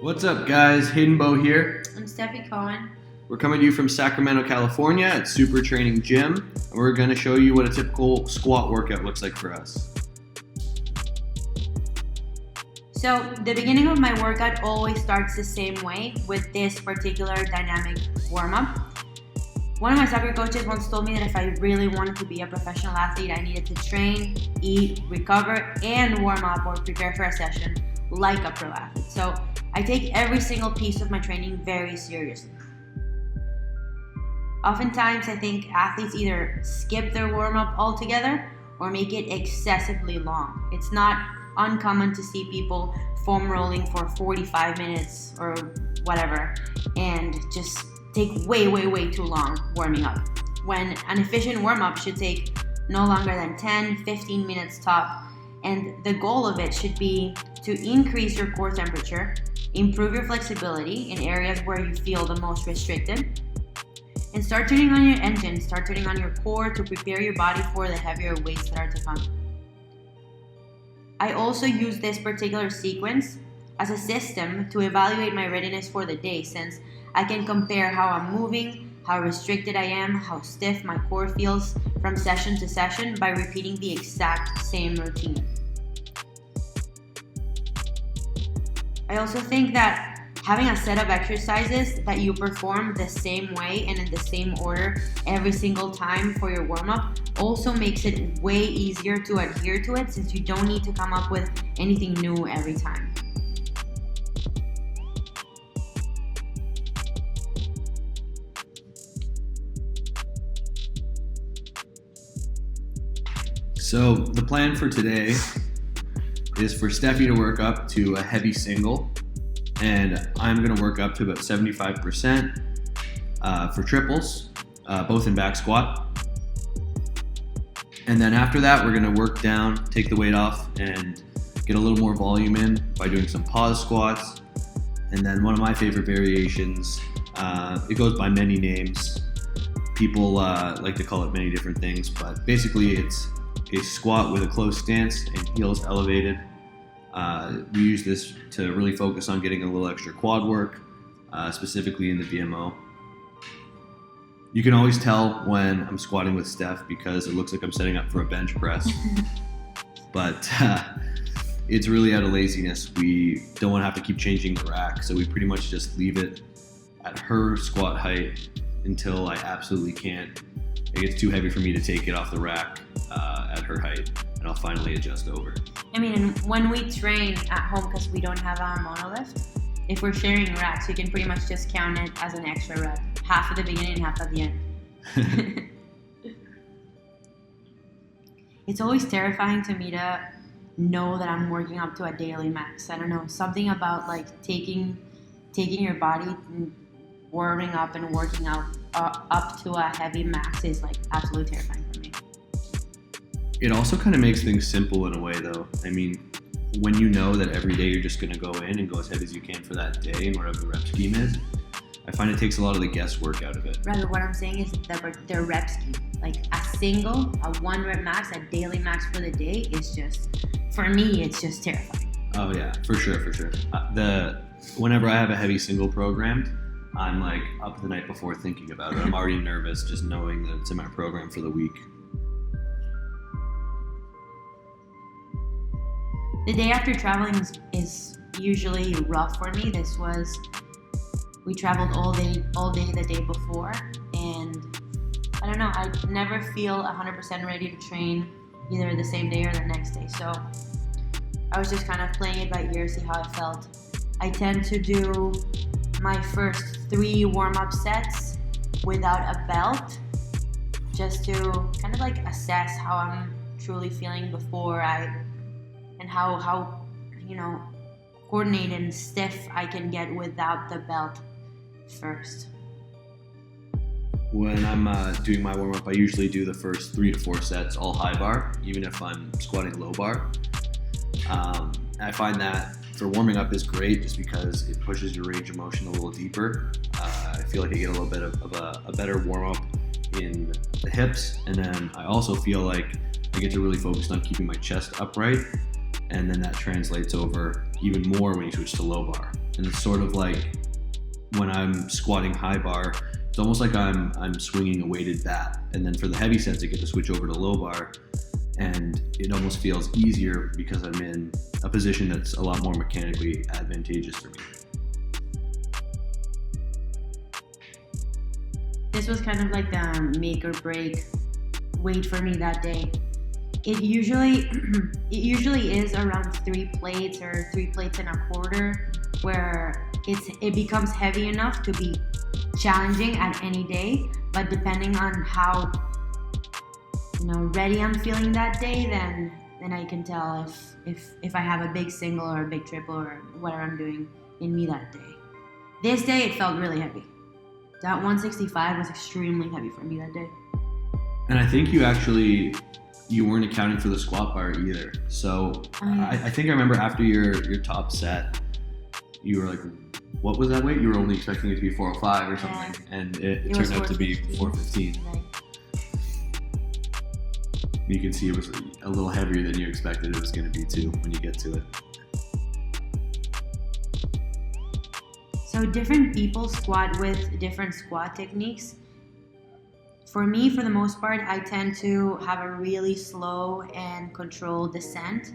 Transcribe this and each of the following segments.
What's up, guys? Hayden Bowe here. I'm Stefi Cohen. We're coming to you from Sacramento, California at SuperTraining Gym, and we're going to show you what a typical squat workout looks like for us. So the beginning of my workout always starts the same way with this particular dynamic warm-up. One of my soccer coaches once told me that if I really wanted to be a professional athlete, I needed to train, eat, recover, and warm up or prepare for a session like a pro athlete. So I take every single piece of my training very seriously. Oftentimes, I think athletes either skip their warm-up altogether or make it excessively long. It's not uncommon to see people foam rolling for 45 minutes or whatever and just take way too long warming up, when an efficient warm-up should take no longer than 10-15 minutes top, and the goal of it should be to increase your core temperature, improve your flexibility in areas where you feel the most restricted, and start turning on your engine, start turning on your core to prepare your body for the heavier weights that are to come. I also use this particular sequence as a system to evaluate my readiness for the day, since I can compare how I'm moving, how restricted I am, how stiff my core feels from session to session by repeating the exact same routine. I also think that having a set of exercises that you perform the same way and in the same order every single time for your warm-up also makes it way easier to adhere to it, since you don't need to come up with anything new every time. So the plan for today is for Stefi to work up to a heavy single, and I'm going to work up to about 75% for triples, both in back squat. And then after that, we're going to work down, take the weight off, and get a little more volume in by doing some pause squats. And then one of my favorite variations, it goes by many names. People like to call it many different things, but basically it's a squat with a closed stance and heels elevated. We use this to really focus on getting a little extra quad work, specifically in the VMO. You can always tell when I'm squatting with Steph because it looks like I'm setting up for a bench press. But it's really out of laziness. We don't want to have to keep changing the rack, so we pretty much just leave it at her squat height until I absolutely can't. It gets too heavy for me to take it off the rack at her height, and I'll finally adjust over. I mean, when we train at home, because we don't have a monolift, if we're sharing racks, you can pretty much just count it as an extra rep. Half at the beginning and half at the end. It's always terrifying to me to know that I'm working up to a daily max. I don't know, something about like taking your body and warming up and working out up to a heavy max is like absolutely terrifying for me. It also kind of makes things simple in a way, though. I mean, when you know that every day you're just going to go in and go as heavy as you can for that day and whatever the rep scheme is, I find it takes a lot of the guesswork out of it. Rather, what I'm saying is that the rep scheme, like a single, a 1 rep max, a daily max for the day is just, for me, it's just terrifying. Oh yeah, for sure. Whenever I have a heavy single programmed, I'm like up the night before thinking about it. I'm already nervous just knowing that it's in my program for the week. The day after traveling is usually rough for me. We traveled all day the day before, and I don't know, I never feel 100% ready to train either the same day or the next day. So I was just kind of playing it by ear, see how it felt. I tend to do my first 3 warm-up sets without a belt, just to kind of like assess how I'm truly feeling before and how coordinated and stiff I can get without the belt first. When I'm doing my warm-up, I usually do the first 3 to 4 sets all high bar, even if I'm squatting low bar. I find that for warming up is great just because it pushes your range of motion a little deeper. I feel like I get a little bit of a better warm-up in the hips, and then I also feel like I get to really focus on keeping my chest upright, and then that translates over even more when you switch to low bar. And it's sort of like when I'm squatting high bar, it's almost like I'm swinging a weighted bat. And then for the heavy sets, I get to switch over to low bar, and it almost feels easier because I'm in a position that's a lot more mechanically advantageous for me. This was kind of like the make or break weight for me that day. It usually is around 3 plates or 3 plates and a quarter, where it becomes heavy enough to be challenging at any day. But depending on how ready I'm feeling that day, then I can tell if I have a big single or a big triple or whatever I'm doing in me that day. This day it felt really heavy. That 165 was extremely heavy for me that day. And I think you weren't accounting for the squat bar either. So I think I remember after your top set, you were like, what was that weight? You were only expecting it to be 405 or something, and it turned out to be 415. Right. You can see it was a little heavier than you expected it was going to be too when you get to it. So different people squat with different squat techniques. For me, for the most part, I tend to have a really slow and controlled descent.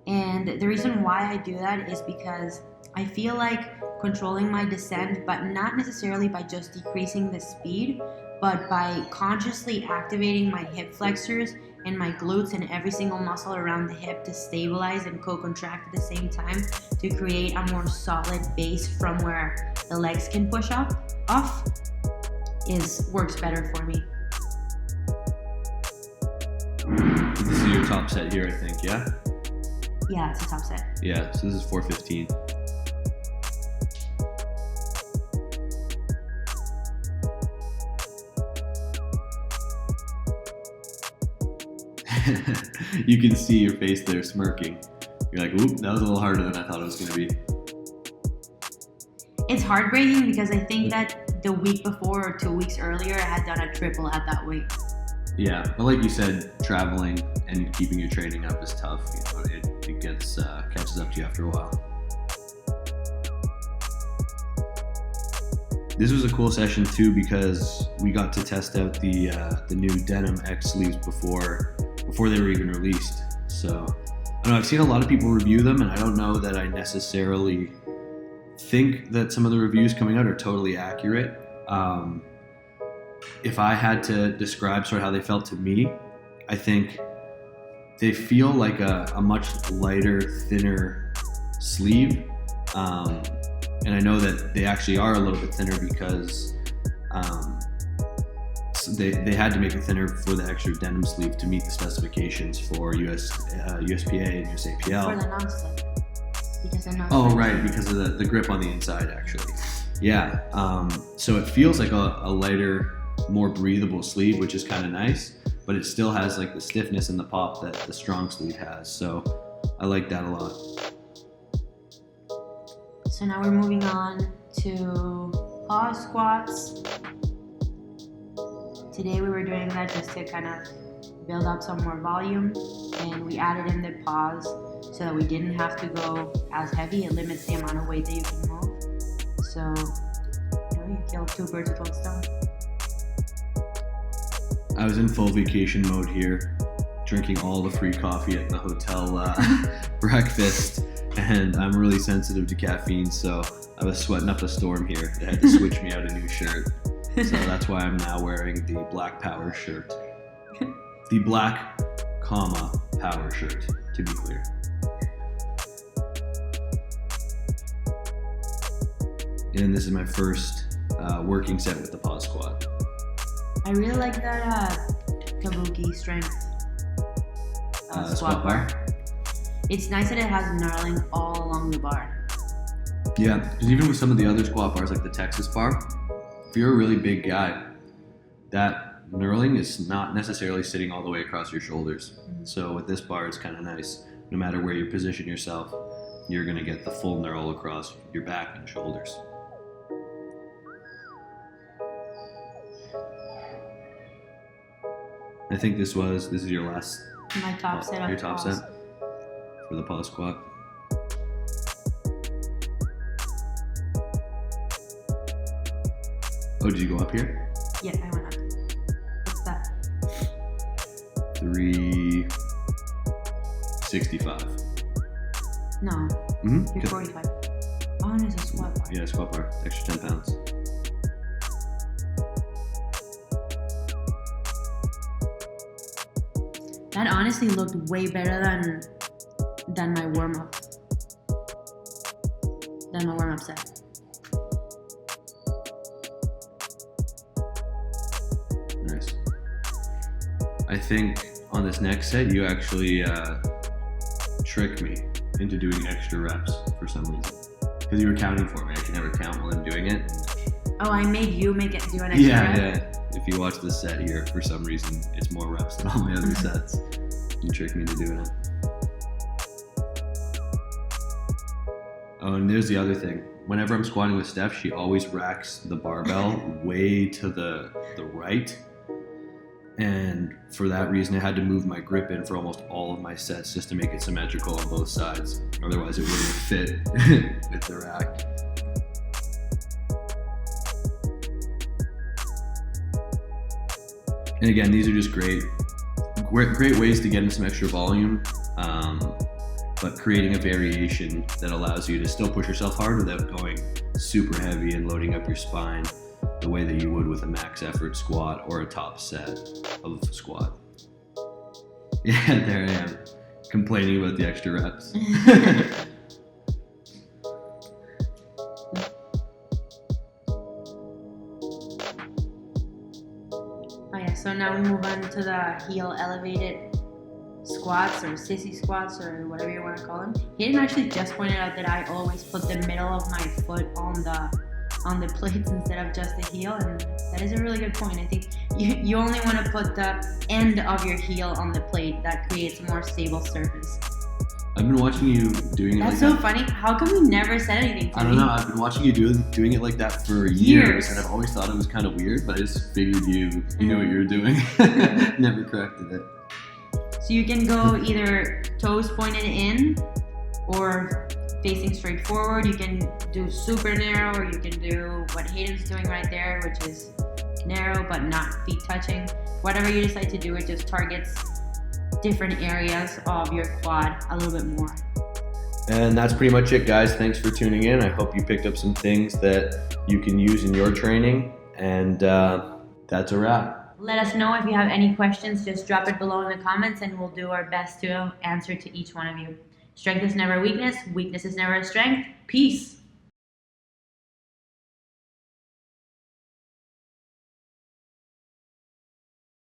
And the reason why I do that is because I feel like controlling my descent, but not necessarily by just decreasing the speed, but by consciously activating my hip flexors and my glutes and every single muscle around the hip to stabilize and co-contract at the same time to create a more solid base from where the legs can push off works better for me. This is your top set here, I think, yeah? Yeah, it's a top set. Yeah, so this is 415. You can see your face there smirking. You're like, oop, that was a little harder than I thought it was going to be. It's heartbreaking because I think that the week before or 2 weeks earlier, I had done a triple at that weight. Yeah, but like you said, traveling and keeping your training up is tough. It gets catches up to you after a while. This was a cool session too because we got to test out the new Denim X sleeves before they were even released. So I don't know, I've seen a lot of people review them, and I don't know that I necessarily think that some of the reviews coming out are totally accurate. If I had to describe sort of how they felt to me, I think they feel like a much lighter, thinner sleeve. And I know that they actually are a little bit thinner because they had to make it thinner for the extra denim sleeve to meet the specifications for USPA and USAPL. For the non-slip. Because they're not. Oh, right, because of the grip on the inside, actually. Yeah, so it feels like a lighter, more breathable sleeve, which is kind of nice, but it still has like the stiffness and the pop that the strong sleeve has. So I like that a lot. So now we're moving on to pause squats. Today we were doing that just to kind of build up some more volume, and we added in the pause so that we didn't have to go as heavy. It limits the amount of weight that you can move. So you kill 2 birds with 1 stone. I was in full vacation mode here, drinking all the free coffee at the hotel breakfast, and I'm really sensitive to caffeine, so I was sweating up a storm here. They had to switch me out a new shirt, so that's why I'm now wearing the black power shirt. The black, power shirt, to be clear. And this is my first working set with the pause squat. I really like that kabuki strength squat bar. It's nice that it has knurling all along the bar. Yeah, because even with some of the other squat bars, like the Texas bar, if you're a really big guy, that knurling is not necessarily sitting all the way across your shoulders. Mm-hmm. So with this bar, it's kind of nice. No matter where you position yourself, you're going to get the full knurl across your back and shoulders. I think this is your last. My top set. Your top set for the pause squat. Oh, did you go up here? Yeah, I went up. What's that? 365. No. Mm-hmm. 345. Oh, and it's a squat bar. Yeah, squat bar. Extra 10 pounds. That honestly looked way better than my warm-up. Than my warm-up set. Nice. I think on this next set, you actually tricked me into doing extra reps for some reason. Because you were counting for me. I can never count while I'm doing it. Oh, I made you do an extra rep? Yeah. If you watch this set here, for some reason, it's more reps than all my other sets. You tricked me into doing it. Oh, and there's the other thing. Whenever I'm squatting with Steph, she always racks the barbell way to the right. And for that reason, I had to move my grip in for almost all of my sets just to make it symmetrical on both sides. Otherwise, it wouldn't fit with the rack. And again, these are just great ways to get in some extra volume, but creating a variation that allows you to still push yourself hard without going super heavy and loading up your spine the way that you would with a max effort squat or a top set of squat. Yeah, there I am, complaining about the extra reps. So now we move on to the heel elevated squats or sissy squats or whatever you want to call them. Hayden actually just pointed out that I always put the middle of my foot on the plates instead of just the heel, and that is a really good point. I think you only want to put the end of your heel on the plate. That creates a more stable surface. I've been watching you doing it That's like so that. funny. How come you never said anything to me? I don't know. I've been watching you doing it like that for years, and I've always thought it was kind of weird, but I just figured you knew what you were doing. Never corrected it. So you can go either toes pointed in or facing straight forward. You can do super narrow, or you can do what Hayden's doing right there, which is narrow but not feet touching. Whatever you decide to do, it just targets different areas of your quad a little bit more. And that's pretty much it, guys. Thanks for tuning in. I hope you picked up some things that you can use in your training, and that's a wrap. Let us know if you have any questions. Just drop it below in the comments and we'll do our best to answer to each one of you. Strength is never weakness. Weakness is never a strength. Peace.